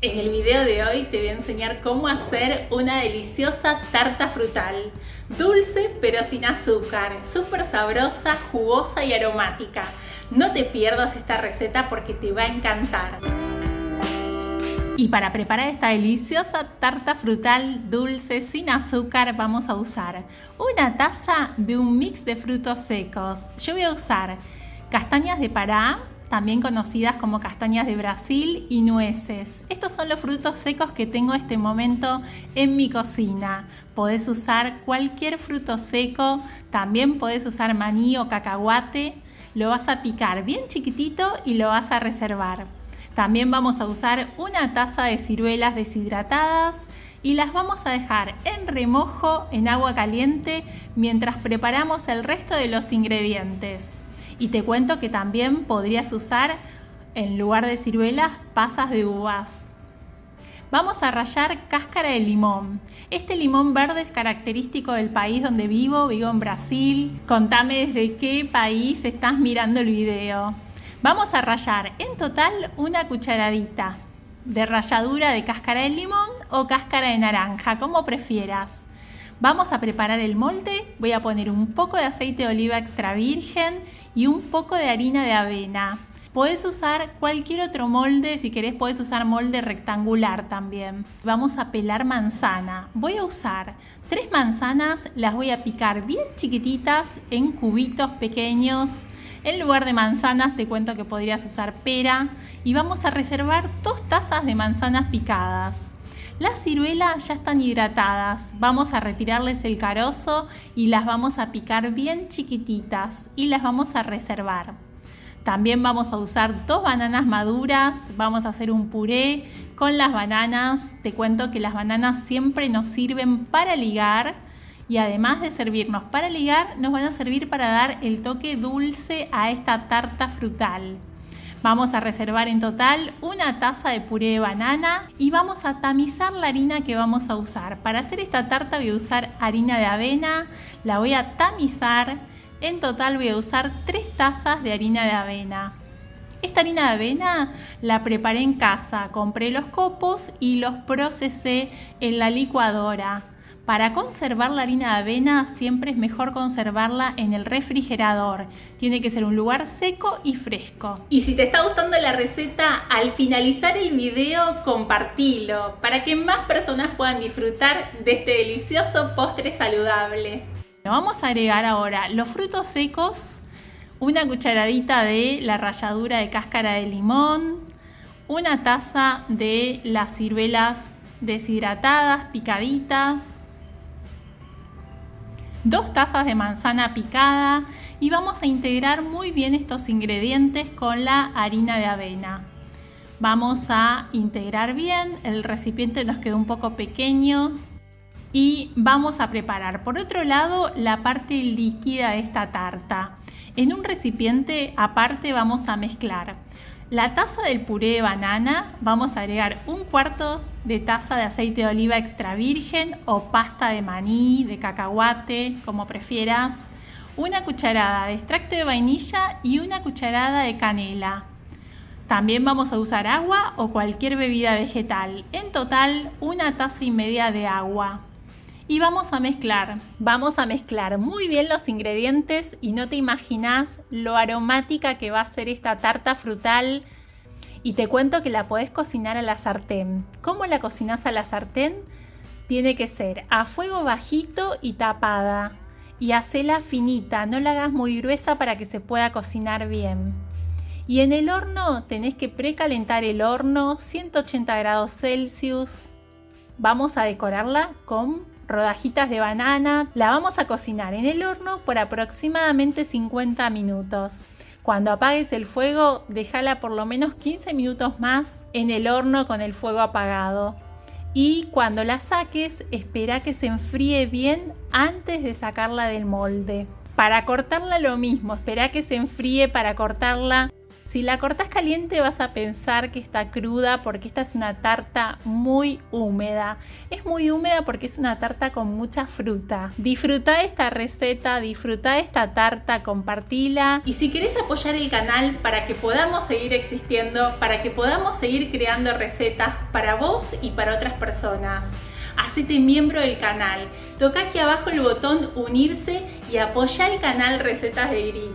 En el video de hoy te voy a enseñar cómo hacer una deliciosa tarta frutal. Dulce pero sin azúcar, súper sabrosa, jugosa y aromática. No te pierdas esta receta porque te va a encantar. Y para preparar esta deliciosa tarta frutal dulce sin azúcar vamos a usar una taza de un mix de frutos secos. Yo voy a usar castañas de Pará, también conocidas como castañas de Brasil, y nueces. Estos son los frutos secos que tengo en este momento en mi cocina. Podés usar cualquier fruto seco, también podés usar maní o cacahuate. Lo vas a picar bien chiquitito y lo vas a reservar. También vamos a usar una taza de ciruelas deshidratadas y las vamos a dejar en remojo en agua caliente mientras preparamos el resto de los ingredientes. Y te cuento que también podrías usar, en lugar de ciruelas, pasas de uvas. Vamos a rallar cáscara de limón. Este limón verde es característico del país donde vivo en Brasil. Contame desde qué país estás mirando el video. Vamos a rallar en total una cucharadita de ralladura de cáscara de limón o cáscara de naranja, como prefieras. Vamos a preparar el molde. Voy a poner un poco de aceite de oliva extra virgen y un poco de harina de avena. Podés usar cualquier otro molde, si querés podés usar molde rectangular también. Vamos a pelar manzana. Voy a usar 3 manzanas, las voy a picar bien chiquititas en cubitos pequeños. En lugar de manzanas te cuento que podrías usar pera. Y vamos a reservar 2 tazas de manzanas picadas. Las ciruelas ya están hidratadas, vamos a retirarles el carozo y las vamos a picar bien chiquititas y las vamos a reservar. También vamos a usar 2 bananas maduras, vamos a hacer un puré con las bananas. Te cuento que las bananas siempre nos sirven para ligar y además de servirnos para ligar, nos van a servir para dar el toque dulce a esta tarta frutal. Vamos a reservar en total una taza de puré de banana y vamos a tamizar la harina que vamos a usar. Para hacer esta tarta voy a usar harina de avena, la voy a tamizar. En total voy a usar 3 tazas de harina de avena. Esta harina de avena la preparé en casa, compré los copos y los procesé en la licuadora. Para conservar la harina de avena siempre es mejor conservarla en el refrigerador. Tiene que ser un lugar seco y fresco. Y si te está gustando la receta, al finalizar el video compartilo para que más personas puedan disfrutar de este delicioso postre saludable. Vamos a agregar ahora los frutos secos, una cucharadita de la ralladura de cáscara de limón, una taza de las ciruelas deshidratadas, picaditas, 2 tazas de manzana picada y vamos a integrar muy bien estos ingredientes con la harina de avena. Vamos a integrar bien, el recipiente nos quedó un poco pequeño y vamos a preparar por otro lado la parte líquida de esta tarta. En un recipiente aparte vamos a mezclar la taza del puré de banana, vamos a agregar 1/4 de taza de aceite de oliva extra virgen o pasta de maní, de cacahuate, como prefieras, una cucharada de extracto de vainilla y una cucharada de canela. También vamos a usar agua o cualquier bebida vegetal. En total, 1,5 tazas de agua. Y vamos a mezclar muy bien los ingredientes y no te imaginas lo aromática que va a ser esta tarta frutal. Y te cuento que la podés cocinar a la sartén. ¿Cómo la cocinás a la sartén? Tiene que ser a fuego bajito y tapada. Y hacela finita, no la hagas muy gruesa para que se pueda cocinar bien. Y en el horno tenés que precalentar el horno, 180 grados Celsius. Vamos a decorarla con rodajitas de banana. La vamos a cocinar en el horno por aproximadamente 50 minutos. Cuando apagues el fuego, déjala por lo menos 15 minutos más en el horno con el fuego apagado. Y cuando la saques, espera que se enfríe bien antes de sacarla del molde. Para cortarla lo mismo, espera que se enfríe para cortarla. Si la cortás caliente vas a pensar que está cruda porque esta es una tarta muy húmeda. Es muy húmeda porque es una tarta con mucha fruta. Disfrutá esta receta, disfrutá esta tarta, compartila. Y si querés apoyar el canal para que podamos seguir existiendo, para que podamos seguir creando recetas para vos y para otras personas, hacete miembro del canal. Toca aquí abajo el botón unirse y apoya el canal Recetas de Iris.